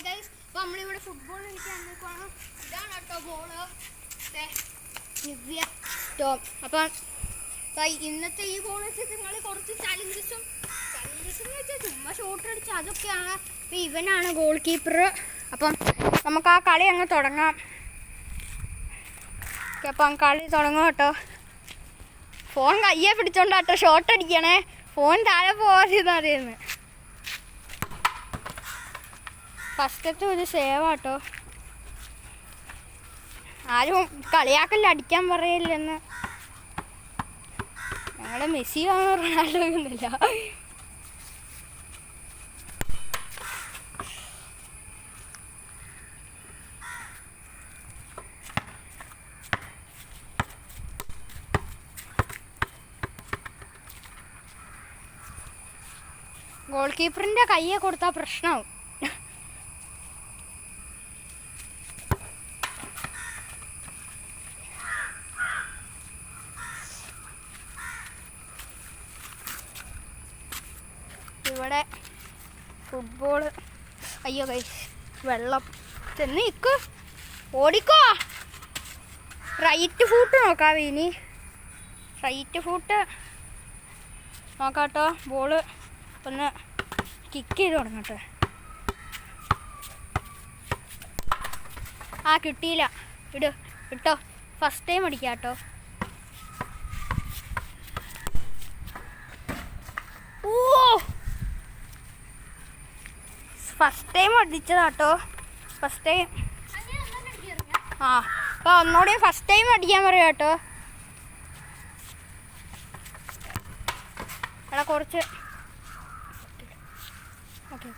Guys, അപ്പോൾ നമ്മളിവിടെ football കളിക്കാൻ നോക്കുകയാണ്. ഇതാണ് കേട്ടോ ബോള്, നിവ്യ ടോം. അപ്പം ഇന്നത്തെ ഈ ബോൾ വെച്ചിട്ട് നിങ്ങൾ കുറച്ച് ചലഞ്ചസും എന്ന് വെച്ചാൽ ചുമ്മാ ഷോട്ട് അടിച്ച് അതൊക്കെയാണ്. അപ്പം ഇവനാണ് ഗോൾ കീപ്പർ. അപ്പം നമുക്ക് ആ കളി അങ്ങ് തുടങ്ങാം. ഓക്കെ, അപ്പം കളി തുടങ്ങും കേട്ടോ. ഫോൺ കയ്യെ പിടിച്ചോണ്ടാട്ടോ ഷോട്ട് അടിക്കണേ, ഫോൺ താഴെ പോകാതെന്ന് അറിയുന്നത്. ഫസ്റ്റത്തെ ഒരു സേവാട്ടോ. ആരും കളിയാക്കല്ല, അടിക്കാൻ പറയില്ലെന്ന്. ഞങ്ങളെ മെസ്സി റൊണാൾഡോ ഒന്നുമില്ല. ഗോൾ കീപ്പറിൻ്റെ കയ്യെ കൊടുത്താൽ പ്രശ്നമാവും. ഇവിടെ ഫുട്ബോൾ. അയ്യോ ഗൈസ്, വെള്ളം ചെന്ന് നിൽക്ക്, ഓടിക്കോ. റൈറ്റ് ഫൂട്ട് നോക്കാം ഇനി. റൈറ്റ് ഫൂട്ട് നോക്കാട്ടോ. ബോള് ഒന്ന് കിക്ക് ചെയ്ത് തുടങ്ങട്ടെ. ആ കിട്ടിയില്ല, ഇട്ടോ. ഫസ്റ്റ് ടൈം അടിക്കാം കേട്ടോ. ഓ, ഫസ്റ്റ് ടൈം അടിച്ചതാട്ടോ. First time. ആ, അപ്പോൾ ഒന്നുകൂടി ഫസ്റ്റ് ടൈം അടിക്കാൻ പറയാം കേട്ടോ. എടാ കുറച്ച് ഓക്കെ.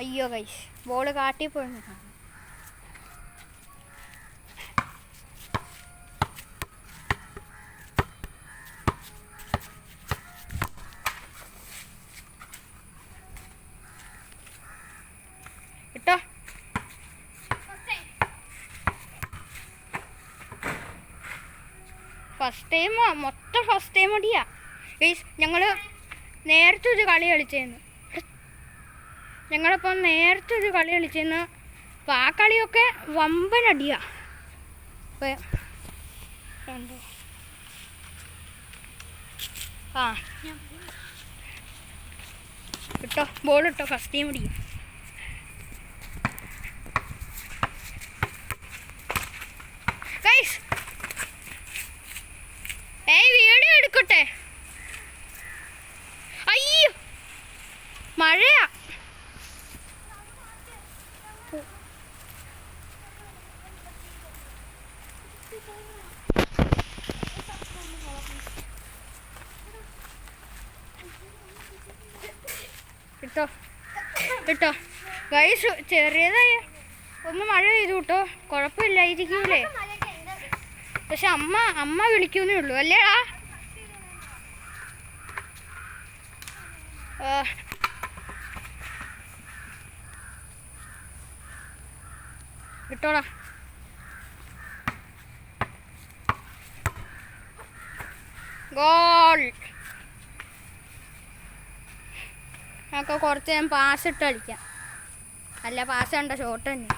അയ്യോ ഗൈസ്, ബോള് കാട്ടിപ്പോയി. ഇട്ടോ. ഫസ്റ്റ് ടൈം, മൊത്തം ഫസ്റ്റ് ടൈം അടിയാ ഗൈസ്. ഞങ്ങൾ നേരത്തെ ഒരു കളി കളിച്ചിരുന്നു. ഞങ്ങളപ്പം നേരത്തെ ഒരു കളി കളിച്ചിരുന്നു. അപ്പോൾ ആ കളിയൊക്കെ വമ്പൻ അടിയാ. അപ്പോൾ ആ ഇട്ടോ, ബോൾ ഇട്ടോ. ഫസ്റ്റ് ടൈം അടിയാ. ഗൈസ്, വീഡിയോ എടുക്കട്ടെ. അയ്യോ, മഴയാ. ഇട്ടോ ഗൈസ്, ചെറിയതായി ഒന്ന് മഴ പെയ്തു കേട്ടോ. കുഴപ്പമില്ലായിരിക്കൂലേ, പക്ഷെ അമ്മ വിളിക്കുന്നേ ഉള്ളൂ അല്ലേടാ. ഇട്ടോടാ. ഗോൾ. നമുക്ക് കുറച്ച് നേരം പാസ് ഇട്ട് കളിക്കാം. അല്ല, പാസ് വേണ്ട, ഷോട്ട് തന്നെ.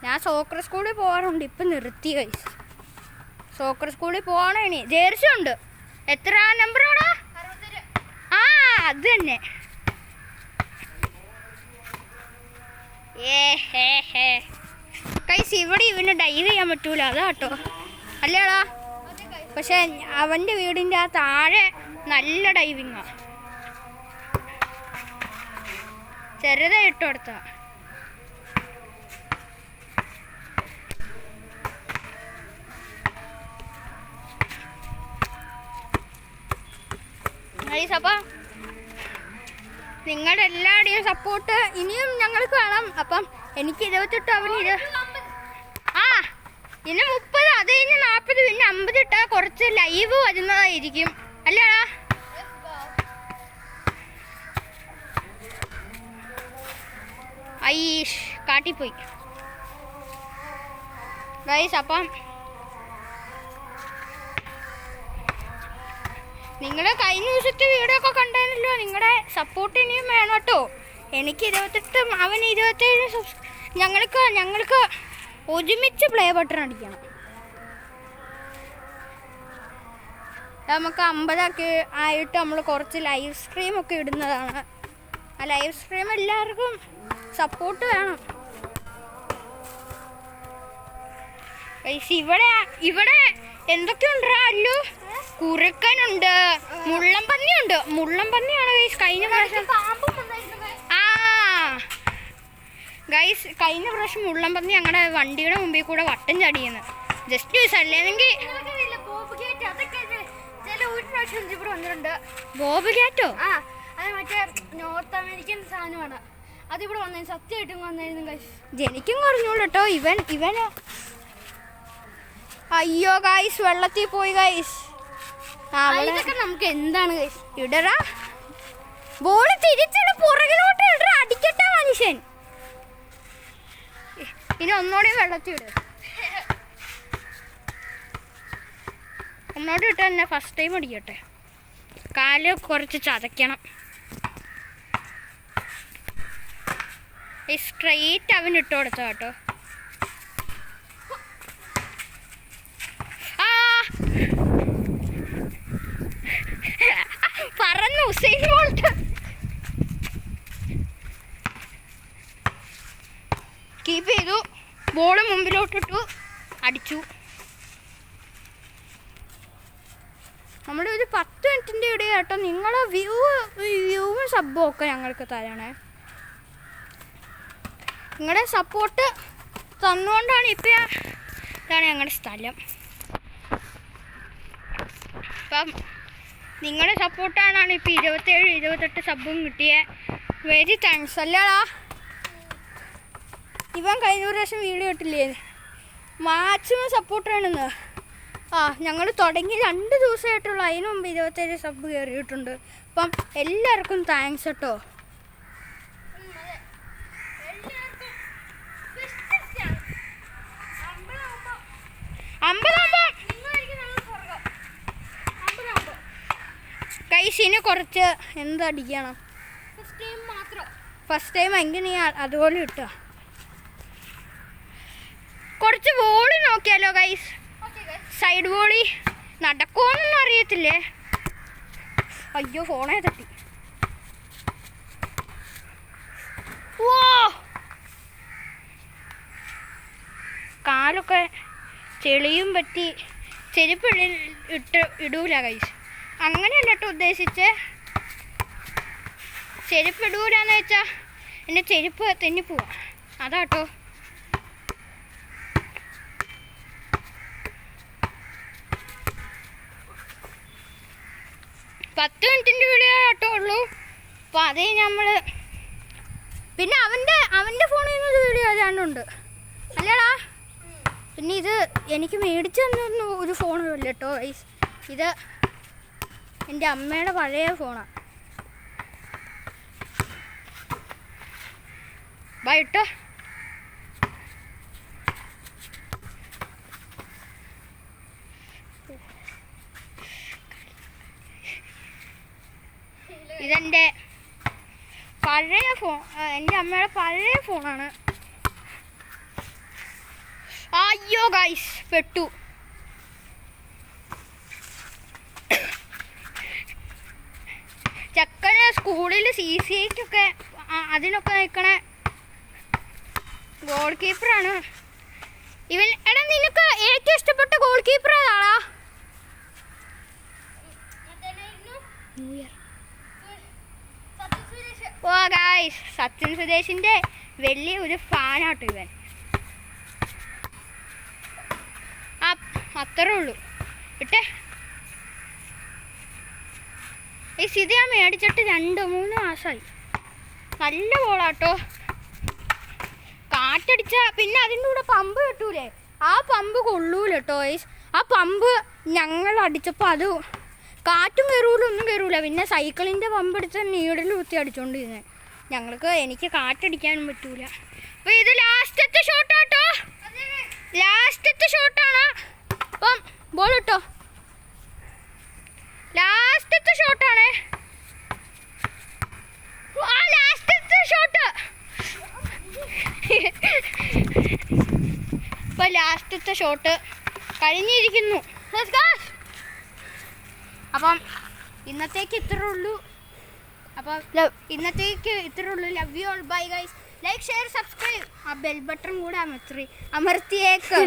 ഞാൻ സോക്കർ സ്കൂളിൽ പോകാറുണ്ട്, ഇപ്പം നിർത്തി ഗൈസ്. സോക്കർ സ്കൂളിൽ പോകണം ഇനി. ജേഴ്സി ഉണ്ട്. എത്ര നമ്പറാടാ? ആ, അത് തന്നെ. ഗൈസ്, ഇവിടെ ഇവന് ഡൈവ് ചെയ്യാൻ പറ്റൂല, അതാ കേട്ടോ. അല്ലേടാ? പക്ഷെ അവൻ്റെ വീടിൻ്റെ ആ താഴെ നല്ല ഡൈവിങ്ങാ. ചെറുതായി ഇട്ട് കൊടുത്ത. അപ്പം നിങ്ങളുടെ എല്ലാവരുടെയും സപ്പോർട്ട് ഇനിയും ഞങ്ങൾക്ക് വേണം. അപ്പം എനിക്ക് 28, അവന് ഇനി 30, അത് കഴിഞ്ഞ് 40, പിന്നെ 50 ഇട്ടാൽ കുറച്ച് ലൈവ് വരുന്നതായിരിക്കും അല്ലേടാ? ഐഷ് കാട്ടിപ്പോയി ഗൈസ്. അപ്പം നിങ്ങൾ കഴിഞ്ഞ ദിവസത്തെ വീഡിയോ ഒക്കെ കണ്ടായിരുന്നല്ലോ. നിങ്ങളുടെ സപ്പോർട്ട് ഇനിയും വേണം കേട്ടോ. എനിക്ക് 28, അവന് 27. ഞങ്ങൾക്ക് ഒരുമിച്ച് പ്ലേ ബട്ടൺ അടിക്കണം. നമുക്ക് 50 ആയിട്ട് നമ്മൾ കുറച്ച് ലൈവ് സ്ട്രീം ഒക്കെ ഇടുന്നതാണ്. ആ ലൈവ് സ്ട്രീം എല്ലാവർക്കും സപ്പോർട്ട് വേണം. ഇവിടെ എന്തൊക്കെയുണ്ടോ അല്ലു? കുറുക്കനുണ്ട്, മുള്ളംപന്നിയുണ്ട്. മുള്ളംപന്നിയാണ് ഗൈസ് കഴിഞ്ഞ പ്രാവശ്യം. ഗൈസ് കഴിഞ്ഞ പ്രാവശ്യം മുള്ളംപന്നി ഞങ്ങളുടെ വണ്ടിയുടെ മുമ്പിൽ കൂടെ വട്ടം ചാടിയെന്ന്. ജസ്റ്റ് യൂസ് അല്ലെങ്കിൽ ബോബ് ക്യാറ്റോ? അത് മറ്റേ നോർത്ത് അമേരിക്കൻ സാധനമാണ്. അതിവിടെ വന്നു, സത്യമായിട്ടും വന്നായിരുന്നു ഗൈസ്. ജനിക്കും കുറഞ്ഞോളൂ കേട്ടോ. ഇവന് അയ്യോ ഗൈസ് വെള്ളത്തിൽ പോയി ഗൈസ്. ഇതൊക്കെ നമുക്ക് എന്താണ് ഗൈസ്? ഇടറാ ബോൾ തിരിച്ചിട, പുറകിലോട്ട് ഇടറ, അടിക്കട്ടെ മനുഷ്യൻ. ഇനി ഒന്നോടെ വെള്ളത്തിൽ ഇട്. ഒന്നോടെ ഇട്ട് തന്നെ ഫസ്റ്റ് ടൈം അടിക്കട്ടെ. കാല് കുറച്ച് ചതയ്ക്കണം. സ്ട്രെയിറ്റ് അവൻ ഇട്ട് കൊടുത്ത കേട്ടോ. പറന്നു ഉസൈൻ ബോൾട്ട്. കീപ്പ് ചെയ്തു, ബോള് മുമ്പിലോട്ടിട്ടു, അടിച്ചു. നമ്മുടെ ഒരു 10 മിനിറ്റിൻ്റെ ഇടയിൽ കേട്ടോ. നിങ്ങളെ വ്യൂവും സബ്ബും ഒക്കെ ഞങ്ങൾക്ക് തരണേ. നിങ്ങളുടെ സപ്പോർട്ട് തന്നുകൊണ്ടാണ് ഇപ്പം ഇതാണ് ഞങ്ങളുടെ സ്ഥലം. അപ്പം നിങ്ങളുടെ സപ്പോർട്ടാണ് ഇപ്പം 27, 28 സബ്ബും കിട്ടിയ. വെരി താങ്ക്സ് അല്ലേടാ. ഇവൻ കഴിഞ്ഞ പ്രാവശ്യം വീഡിയോ ഇട്ടില്ലേ, മാക്സിമം സപ്പോർട്ട് വേണമെന്ന്. ഞങ്ങൾ തുടങ്ങി 2 ദിവസമായിട്ടുള്ള, അതിന് മുമ്പ് 27 സബ് കയറിയിട്ടുണ്ട്. അപ്പം എല്ലാവർക്കും താങ്ക്സ് കേട്ടോ. കൈസിന് കുറച്ച് എന്തടിക്കണം ഫസ്റ്റ് ടൈം എങ്ങനെ അതുപോലെ കിട്ടുക. കുറച്ച് വോളി നോക്കിയാലോ ഗൈസ്? സൈഡ് വോളി നടക്കുമോന്നൊന്നും അറിയത്തില്ലേ. അയ്യോ ഫോണേ തട്ടി. ഓ കാലൊക്കെ ചെളിയും പറ്റി ചെരുപ്പ് ഇടൂല ഗൈസ്. അങ്ങനെയല്ല കേട്ടോ ഉദ്ദേശിച്ച്. ചെരുപ്പ് ഇടൂലെന്ന് വെച്ചാൽ എൻ്റെ ചെരുപ്പ് തെന്നിപ്പോവാ, അതാട്ടോ. പത്ത് മിനിറ്റിൻ്റെ വീഡിയോ കേട്ടോ ഉള്ളൂ. അപ്പോൾ അതേ നമ്മൾ പിന്നെ അവൻ്റെ ഫോണിൽ നിന്നൊരു വീഡിയോ ഏതാണ്ടുണ്ട് അല്ലേടാ. പിന്നെ ഇത് എനിക്ക് മേടിച്ചു തന്ന ഒരു ഫോണല്ല കേട്ടോ. ഇത് എൻ്റെ അമ്മയുടെ പഴയ ഫോണാണ്. ബൈ കേട്ടോ. ഇതെൻ്റെ പഴയ ഫോൺ, എൻ്റെ അമ്മയുടെ പഴയ ഫോണാണ്. അയ്യോ ഗൈസ് പെട്ടു. ചെക്കന് സ്കൂളിൽ CCIക്കൊക്കെ അതിനൊക്കെ നിൽക്കണ ഗോൾ കീപ്പറാണ് ഇവൻ. എടാ നിനക്ക് ഏറ്റവും ഇഷ്ടപ്പെട്ട ഗോൾ കീപ്പർ ഏതാളാ? ഓ ഗൈസ് സച്ചിൻ സുരേഷിൻ്റെ വലിയ ഒരു ഫാനാട്ടോ ഇവൻ. അത്രേ ഉള്ളൂ ഇട്ടേ. ഇത് ഞാൻ മേടിച്ചിട്ട് 2-3 മാസമായി. നല്ല ബോളാട്ടോ. കാറ്റടിച്ച പിന്നെ അതിൻ്റെ കൂടെ പമ്പ് കിട്ടൂലേ, ആ പമ്പ് കൊള്ളൂല കേട്ടോ. ആ പമ്പ് ഞങ്ങൾ അടിച്ചപ്പോൾ അത് കാറ്റും കയറൂല, ഒന്നും കയറൂല. പിന്നെ സൈക്കിളിൻ്റെ പമ്പ് എടുത്ത് നീഡിൽ കുത്തി അടിച്ചുകൊണ്ടിരുന്നത്. എനിക്ക് കാറ്റടിക്കാനും പറ്റൂല. അപ്പൊ ഇത് ലാസ്റ്റത്തെ ഷോട്ടാട്ടോ, ലാസ്റ്റത്തെ ഷോട്ടാണ്. അപ്പം ബോൾ ഇട്ടോ, ലാസ്റ്റത്തെ ഷോട്ടാണ്. ആ ലാസ്റ്റത്തെ ഷോട്ട്. ഇപ്പൊ ലാസ്റ്റത്തെ ഷോട്ട് കഴിഞ്ഞിരിക്കുന്നു. അപ്പം ഇന്നത്തേക്ക് ഇത്രേ ഉള്ളൂ. അപ്പം ഇന്നത്തേക്ക് ഇത്രേ ഉള്ളൂ. Love you all, bye guys. Like share subscribe. ആ ബെൽ ബട്ടൺ കൂടെ അമർത്തിയേക്ക്.